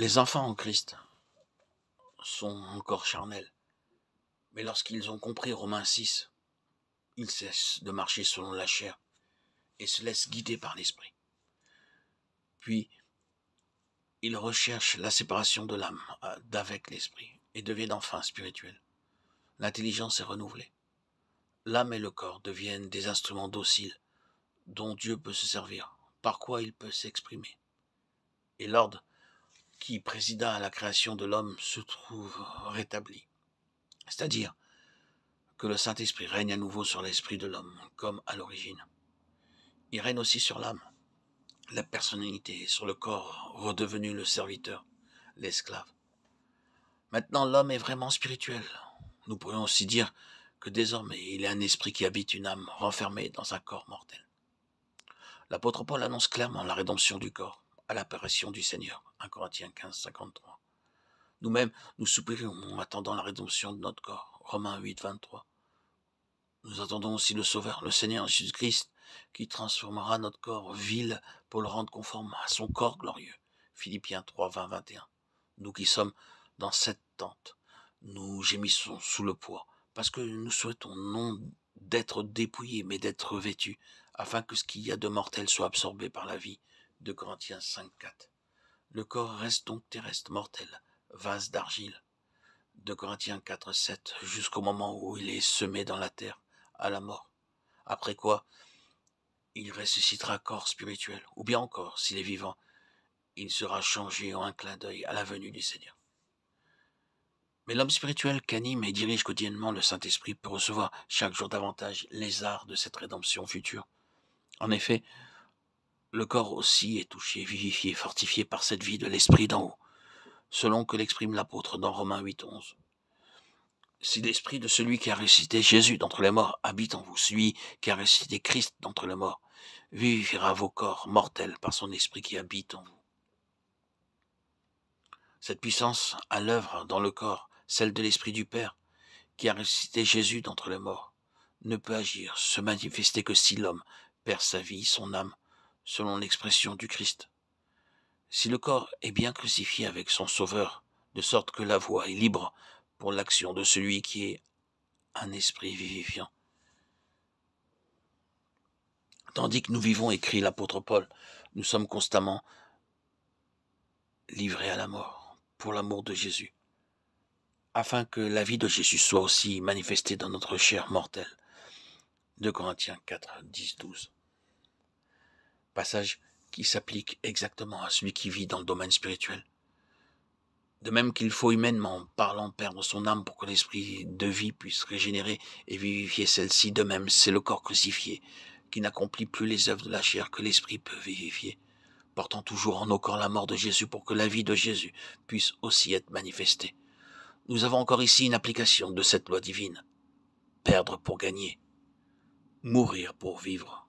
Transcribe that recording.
Les enfants en Christ sont encore charnels, mais lorsqu'ils ont compris Romains 6, ils cessent de marcher selon la chair et se laissent guider par l'esprit. Puis, ils recherchent la séparation de l'âme d'avec l'esprit et deviennent enfin spirituels. L'intelligence est renouvelée. L'âme et le corps deviennent des instruments dociles dont Dieu peut se servir, par quoi il peut s'exprimer. Et l'ordre qui présida à la création de l'homme se trouve rétabli. C'est-à-dire que le Saint-Esprit règne à nouveau sur l'esprit de l'homme, comme à l'origine. Il règne aussi sur l'âme, la personnalité, sur le corps, redevenu le serviteur, l'esclave. Maintenant, l'homme est vraiment spirituel. Nous pourrions aussi dire que désormais, il est un esprit qui habite une âme renfermée dans un corps mortel. L'apôtre Paul annonce clairement la rédemption du corps à l'apparition du Seigneur, 1 Corinthiens 15, 53. Nous-mêmes, nous soupirons en attendant la rédemption de notre corps, Romains 8, 23. Nous attendons aussi le Sauveur, le Seigneur Jésus-Christ, qui transformera notre corps vil pour le rendre conforme à son corps glorieux, Philippiens 3, 20, 21. Nous qui sommes dans cette tente, nous gémissons sous le poids, parce que nous souhaitons non d'être dépouillés, mais d'être revêtus, afin que ce qu'il y a de mortel soit absorbé par la vie, 2 Corinthiens 5, 4. Le corps reste donc terrestre, mortel, vase d'argile, 2 Corinthiens 4, 7, jusqu'au moment où il est semé dans la terre, à la mort. Après quoi, il ressuscitera corps spirituel, ou bien encore, s'il est vivant, il sera changé en un clin d'œil à la venue du Seigneur. Mais l'homme spirituel qu'anime et dirige quotidiennement le Saint-Esprit peut recevoir chaque jour davantage les arts de cette rédemption future. En effet, le corps aussi est touché, vivifié, fortifié par cette vie de l'Esprit d'en haut, selon que l'exprime l'apôtre dans Romains 8, 11. Si l'esprit de celui qui a ressuscité Jésus d'entre les morts habite en vous, celui qui a ressuscité Christ d'entre les morts vivifiera vos corps mortels par son esprit qui habite en vous. Cette puissance à l'œuvre dans le corps, celle de l'esprit du Père, qui a ressuscité Jésus d'entre les morts, ne peut agir, se manifester que si l'homme perd sa vie, son âme, selon l'expression du Christ. Si le corps est bien crucifié avec son Sauveur, de sorte que la voie est libre pour l'action de celui qui est un esprit vivifiant. Tandis que nous vivons, écrit l'apôtre Paul, nous sommes constamment livrés à la mort pour l'amour de Jésus, afin que la vie de Jésus soit aussi manifestée dans notre chair mortelle. 2 Corinthiens 4, 10, 12. Passage qui s'applique exactement à celui qui vit dans le domaine spirituel. De même qu'il faut humainement parlant perdre son âme pour que l'esprit de vie puisse régénérer et vivifier celle-ci, de même c'est le corps crucifié qui n'accomplit plus les œuvres de la chair que l'esprit peut vivifier, portant toujours en nos corps la mort de Jésus pour que la vie de Jésus puisse aussi être manifestée. Nous avons encore ici une application de cette loi divine. Perdre pour gagner, mourir pour vivre.